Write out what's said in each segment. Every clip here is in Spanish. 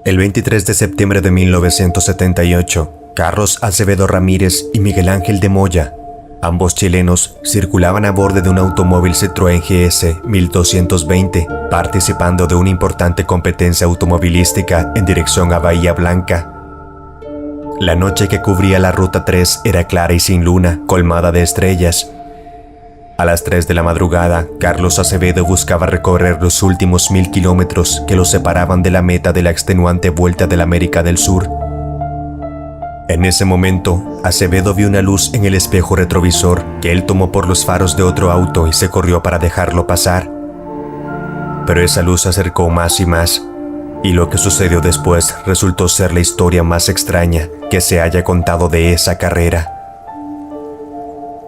El 23 de septiembre de 1978, Carlos Acevedo Ramírez y Miguel Ángel de Moya, ambos chilenos, circulaban a bordo de un automóvil Citroën GS 1220, participando de una importante competencia automovilística en dirección a Bahía Blanca. La noche que cubría la Ruta 3 era clara y sin luna, colmada de estrellas. A las 3 de la madrugada, Carlos Acevedo buscaba recorrer los últimos 1000 kilómetros que los separaban de la meta de la extenuante Vuelta de la América del Sur. En ese momento, Acevedo vio una luz en el espejo retrovisor que él tomó por los faros de otro auto y se corrió para dejarlo pasar. Pero esa luz se acercó más y más, y lo que sucedió después resultó ser la historia más extraña que se haya contado de esa carrera.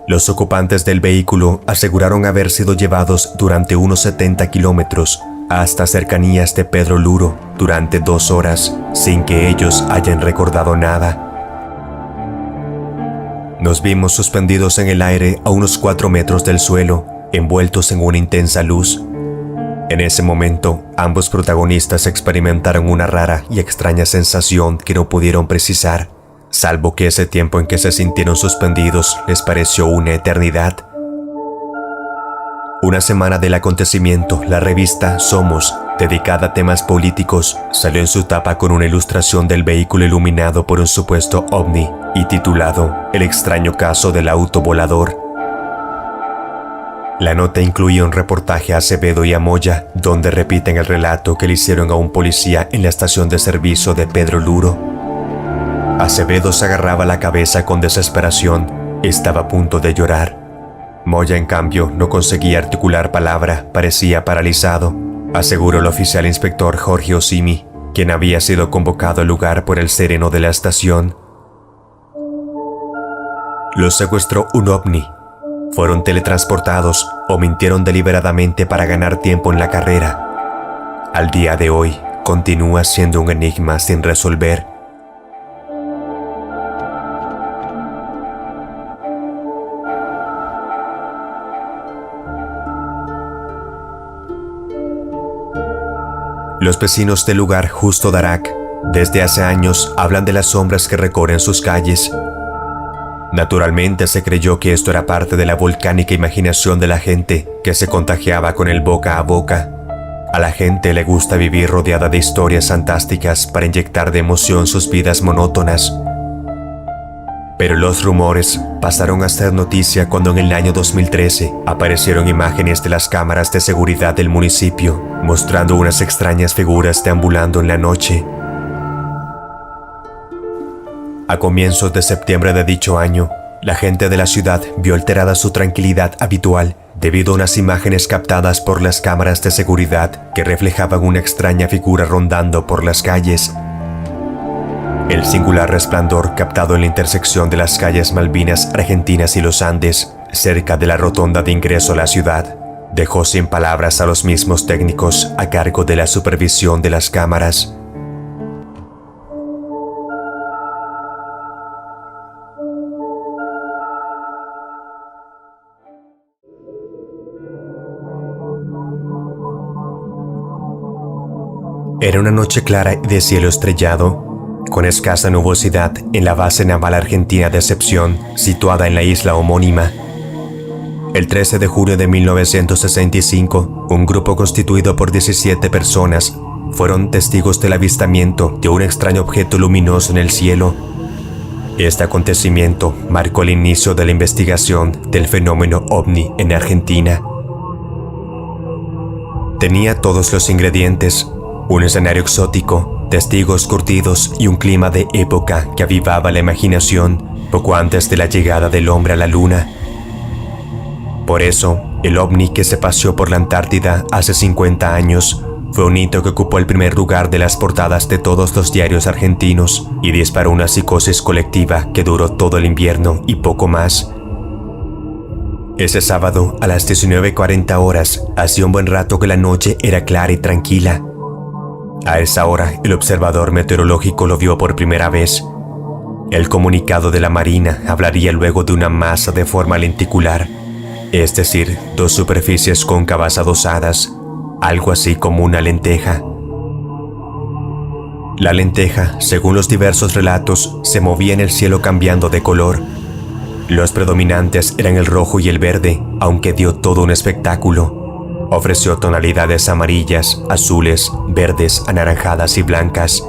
Los ocupantes del vehículo aseguraron haber sido llevados durante unos 70 kilómetros hasta cercanías de Pedro Luro durante 2 horas sin que ellos hayan recordado nada. Nos vimos suspendidos en el aire a unos 4 metros del suelo, envueltos en una intensa luz. En ese momento, ambos protagonistas experimentaron una rara y extraña sensación que no pudieron precisar, salvo que ese tiempo en que se sintieron suspendidos les pareció una eternidad. Una semana del acontecimiento, la revista Somos, dedicada a temas políticos, salió en su tapa con una ilustración del vehículo iluminado por un supuesto ovni y titulado El extraño caso del auto volador. La nota incluía un reportaje a Acevedo y a Moya, donde repiten el relato que le hicieron a un policía en la estación de servicio de Pedro Luro. Acevedo se agarraba la cabeza con desesperación, estaba a punto de llorar. Moya, en cambio, no conseguía articular palabra, parecía paralizado, aseguró el oficial inspector Jorge Osimi, quien había sido convocado al lugar por el sereno de la estación. Los secuestró un ovni. Fueron teletransportados o mintieron deliberadamente para ganar tiempo en la carrera. Al día de hoy, continúa siendo un enigma sin resolver. Los vecinos del lugar Justo Darac, desde hace años, hablan de las sombras que recorren sus calles. Naturalmente se creyó que esto era parte de la volcánica imaginación de la gente que se contagiaba con el boca a boca. A la gente le gusta vivir rodeada de historias fantásticas para inyectar de emoción sus vidas monótonas. Pero los rumores pasaron a ser noticia cuando en el año 2013 aparecieron imágenes de las cámaras de seguridad del municipio, mostrando unas extrañas figuras deambulando en la noche. A comienzos de septiembre de dicho año, la gente de la ciudad vio alterada su tranquilidad habitual debido a unas imágenes captadas por las cámaras de seguridad que reflejaban una extraña figura rondando por las calles. El singular resplandor captado en la intersección de las calles Malvinas Argentinas y los Andes, cerca de la rotonda de ingreso a la ciudad, dejó sin palabras a los mismos técnicos a cargo de la supervisión de las cámaras. Era una noche clara y de cielo estrellado, con escasa nubosidad en la base naval argentina de Decepción, situada en la isla homónima. El 13 de junio de 1965, un grupo constituido por 17 personas fueron testigos del avistamiento de un extraño objeto luminoso en el cielo. Este acontecimiento marcó el inicio de la investigación del fenómeno ovni en Argentina. Tenía todos los ingredientes: un escenario exótico, testigos curtidos y un clima de época que avivaba la imaginación poco antes de la llegada del hombre a la luna. Por eso, el ovni que se paseó por la Antártida hace 50 años fue un hito que ocupó el primer lugar de las portadas de todos los diarios argentinos y disparó una psicosis colectiva que duró todo el invierno y poco más. Ese sábado, a las 19:40 horas, hacía un buen rato que la noche era clara y tranquila. A esa hora, el observador meteorológico lo vio por primera vez. El comunicado de la Marina hablaría luego de una masa de forma lenticular, es decir, 2 superficies cóncavas adosadas, algo así como una lenteja. La lenteja, según los diversos relatos, se movía en el cielo cambiando de color. Los predominantes eran el rojo y el verde, aunque dio todo un espectáculo. Ofreció tonalidades amarillas, azules, verdes, anaranjadas y blancas.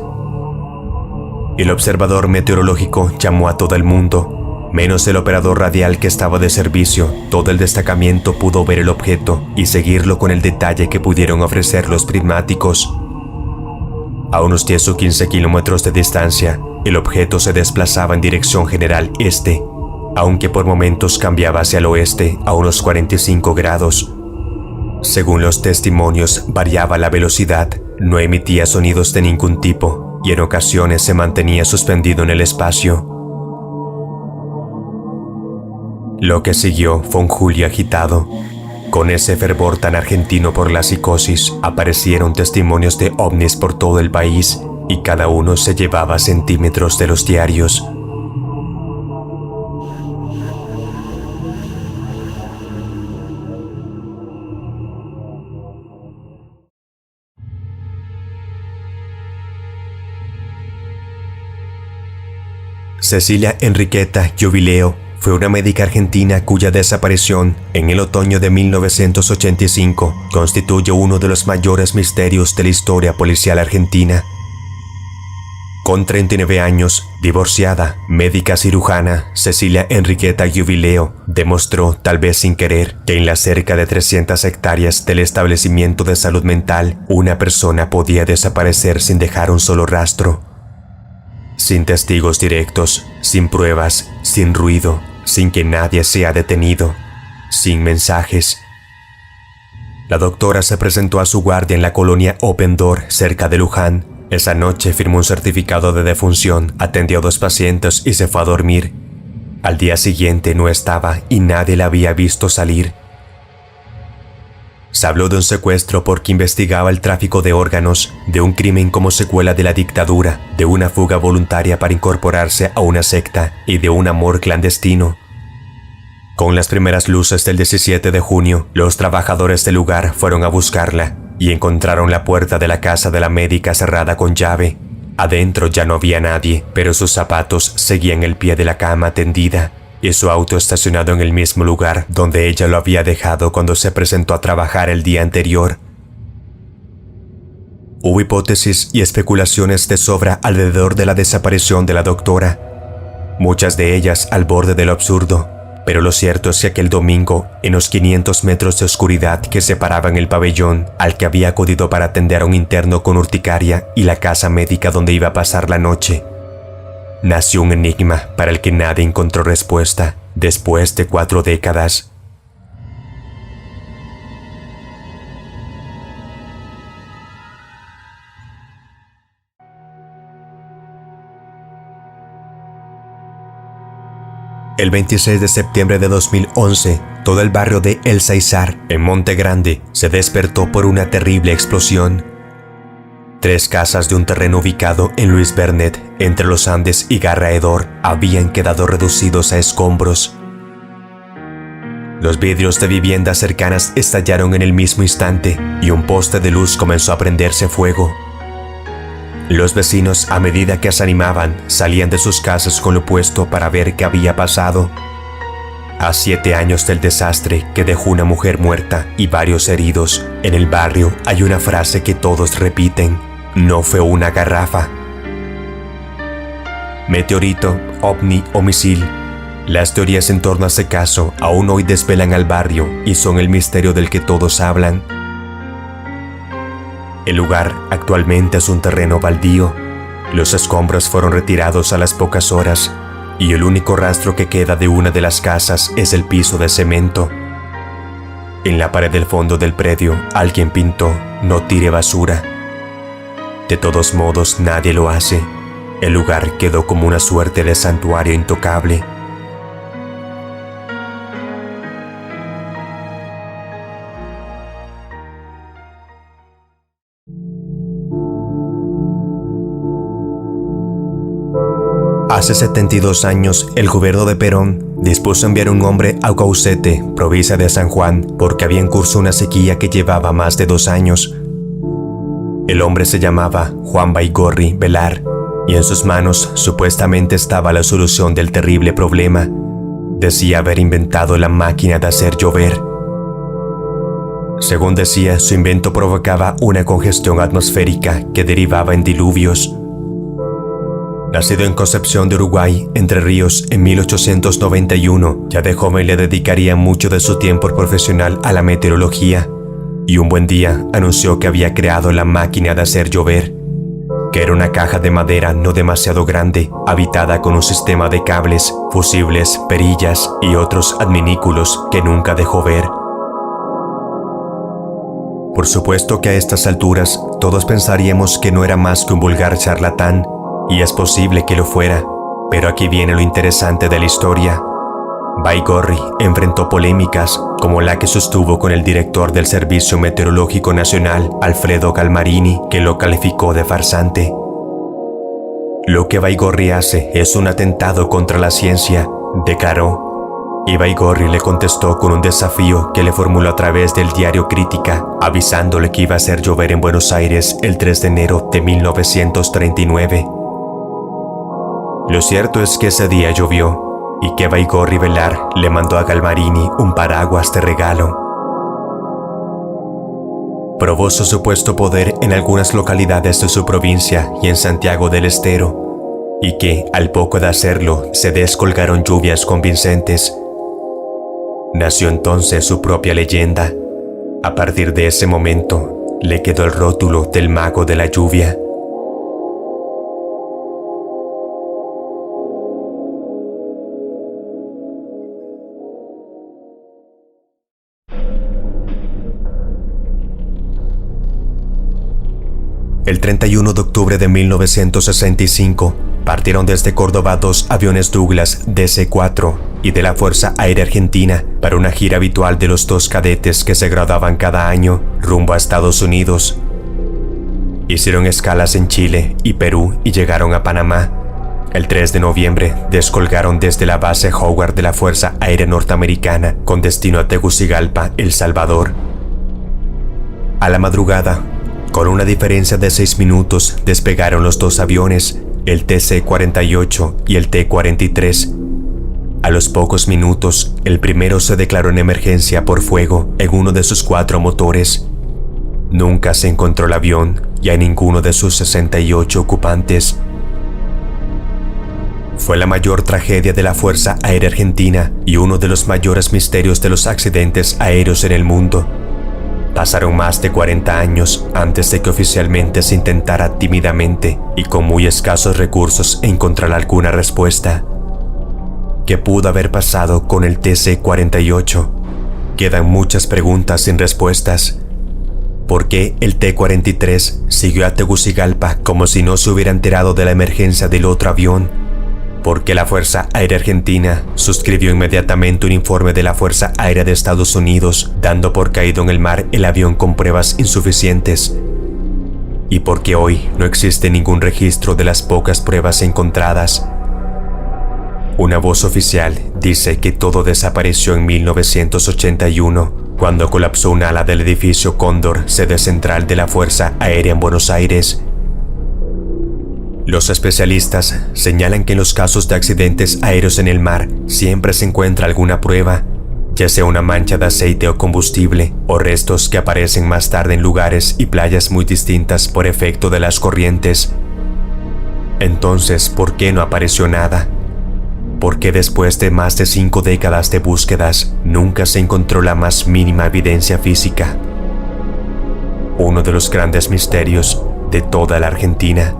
El observador meteorológico llamó a todo el mundo, menos el operador radial que estaba de servicio. Todo el destacamento pudo ver el objeto y seguirlo con el detalle que pudieron ofrecer los prismáticos. A unos 10 o 15 kilómetros de distancia, el objeto se desplazaba en dirección general este, aunque por momentos cambiaba hacia el oeste a unos 45 grados. Según los testimonios, variaba la velocidad, no emitía sonidos de ningún tipo y en ocasiones se mantenía suspendido en el espacio. Lo que siguió fue un julio agitado. Con ese fervor tan argentino por la psicosis, aparecieron testimonios de ovnis por todo el país y cada uno se llevaba centímetros de los diarios. Cecilia Enriqueta Jubileo fue una médica argentina cuya desaparición en el otoño de 1985 constituye uno de los mayores misterios de la historia policial argentina. Con 39 años, divorciada, médica cirujana, Cecilia Enriqueta Jubileo demostró, tal vez sin querer, que en las cerca de 300 hectáreas del establecimiento de salud mental, una persona podía desaparecer sin dejar un solo rastro. Sin testigos directos, sin pruebas, sin ruido, sin que nadie sea detenido, sin mensajes. La doctora se presentó a su guardia en la colonia Open Door, cerca de Luján. Esa noche firmó un certificado de defunción, atendió a 2 pacientes y se fue a dormir. Al día siguiente no estaba y nadie la había visto salir. Se habló de un secuestro porque investigaba el tráfico de órganos, de un crimen como secuela de la dictadura, de una fuga voluntaria para incorporarse a una secta y de un amor clandestino. Con las primeras luces del 17 de junio, los trabajadores del lugar fueron a buscarla y encontraron la puerta de la casa de la médica cerrada con llave. Adentro ya no había nadie, pero sus zapatos seguían el pie de la cama tendida y su auto estacionado en el mismo lugar donde ella lo había dejado cuando se presentó a trabajar el día anterior. Hubo hipótesis y especulaciones de sobra alrededor de la desaparición de la doctora, muchas de ellas al borde de lo absurdo, pero lo cierto es que aquel domingo, en los 500 metros de oscuridad que separaban el pabellón al que había acudido para atender a un interno con urticaria y la casa médica donde iba a pasar la noche, nació un enigma para el que nadie encontró respuesta después de 4 décadas. El 26 de septiembre de 2011, todo el barrio de El Saizar, en Monte Grande, se despertó por una terrible explosión. 3 casas de un terreno ubicado en Luis Bernet, entre los Andes y Garraedor, habían quedado reducidos a escombros. Los vidrios de viviendas cercanas estallaron en el mismo instante y un poste de luz comenzó a prenderse fuego. Los vecinos, a medida que se animaban, salían de sus casas con lo puesto para ver qué había pasado. A 7 años del desastre que dejó una mujer muerta y varios heridos, en el barrio hay una frase que todos repiten: no fue una garrafa. Meteorito, ovni o misil. Las teorías en torno a ese caso aún hoy desvelan al barrio y son el misterio del que todos hablan. El lugar actualmente es un terreno baldío. Los escombros fueron retirados a las pocas horas y el único rastro que queda de una de las casas es el piso de cemento. En la pared del fondo del predio alguien pintó: no tire basura. De todos modos, nadie lo hace. El lugar quedó como una suerte de santuario intocable. Hace 72 años, el gobierno de Perón dispuso enviar un hombre a Caucete, provincia de San Juan, porque había en curso una sequía que llevaba más de 2 años. El hombre se llamaba Juan Baigorri Velar y en sus manos supuestamente estaba la solución del terrible problema. Decía haber inventado la máquina de hacer llover. Según decía, su invento provocaba una congestión atmosférica que derivaba en diluvios. Nacido en Concepción de Uruguay, Entre Ríos, en 1891, ya de joven le dedicaría mucho de su tiempo profesional a la meteorología, y un buen día anunció que había creado la máquina de hacer llover, que era una caja de madera no demasiado grande, habitada con un sistema de cables, fusibles, perillas y otros adminículos que nunca dejó ver. Por supuesto que a estas alturas todos pensaríamos que no era más que un vulgar charlatán, y es posible que lo fuera, pero aquí viene lo interesante de la historia. Baigorri enfrentó polémicas como la que sostuvo con el director del Servicio Meteorológico Nacional, Alfredo Galmarini, que lo calificó de farsante. Lo que Baigorri hace es un atentado contra la ciencia, declaró. Y Baigorri le contestó con un desafío que le formuló a través del diario Crítica, avisándole que iba a hacer llover en Buenos Aires el 3 de enero de 1939. Lo cierto es que ese día llovió y que Baigorri Velar le mandó a Galmarini un paraguas de regalo. Probó su supuesto poder en algunas localidades de su provincia y en Santiago del Estero, y que, al poco de hacerlo, se descolgaron lluvias convincentes. Nació entonces su propia leyenda. A partir de ese momento, le quedó el rótulo del mago de la lluvia. El 31 de octubre de 1965 partieron desde Córdoba 2 aviones Douglas DC-4 y de la Fuerza Aérea Argentina para una gira habitual de los 2 cadetes que se graduaban cada año rumbo a Estados Unidos. Hicieron escalas en Chile y Perú y llegaron a Panamá. El 3 de noviembre descolgaron desde la base Howard de la Fuerza Aérea Norteamericana con destino a Tegucigalpa, El Salvador. A la madrugada, con una diferencia de 6 minutos, despegaron los 2 aviones, el TC-48 y el T-43. A los pocos minutos, el primero se declaró en emergencia por fuego en uno de sus 4 motores. Nunca se encontró el avión y a ninguno de sus 68 ocupantes. Fue la mayor tragedia de la Fuerza Aérea Argentina y uno de los mayores misterios de los accidentes aéreos en el mundo. Pasaron más de 40 años antes de que oficialmente se intentara tímidamente y con muy escasos recursos encontrar alguna respuesta. ¿Qué pudo haber pasado con el TC-48? Quedan muchas preguntas sin respuestas. ¿Por qué el T-43 siguió a Tegucigalpa como si no se hubiera enterado de la emergencia del otro avión? ¿Por qué la Fuerza Aérea Argentina suscribió inmediatamente un informe de la Fuerza Aérea de Estados Unidos, dando por caído en el mar el avión con pruebas insuficientes? ¿Y por qué hoy no existe ningún registro de las pocas pruebas encontradas? Una voz oficial dice que todo desapareció en 1981, cuando colapsó un ala del edificio Cóndor, sede central de la Fuerza Aérea en Buenos Aires. Los especialistas señalan que en los casos de accidentes aéreos en el mar siempre se encuentra alguna prueba, ya sea una mancha de aceite o combustible, o restos que aparecen más tarde en lugares y playas muy distintas por efecto de las corrientes. Entonces, ¿por qué no apareció nada? ¿Por qué después de más de 5 décadas de búsquedas nunca se encontró la más mínima evidencia física? Uno de los grandes misterios de toda la Argentina.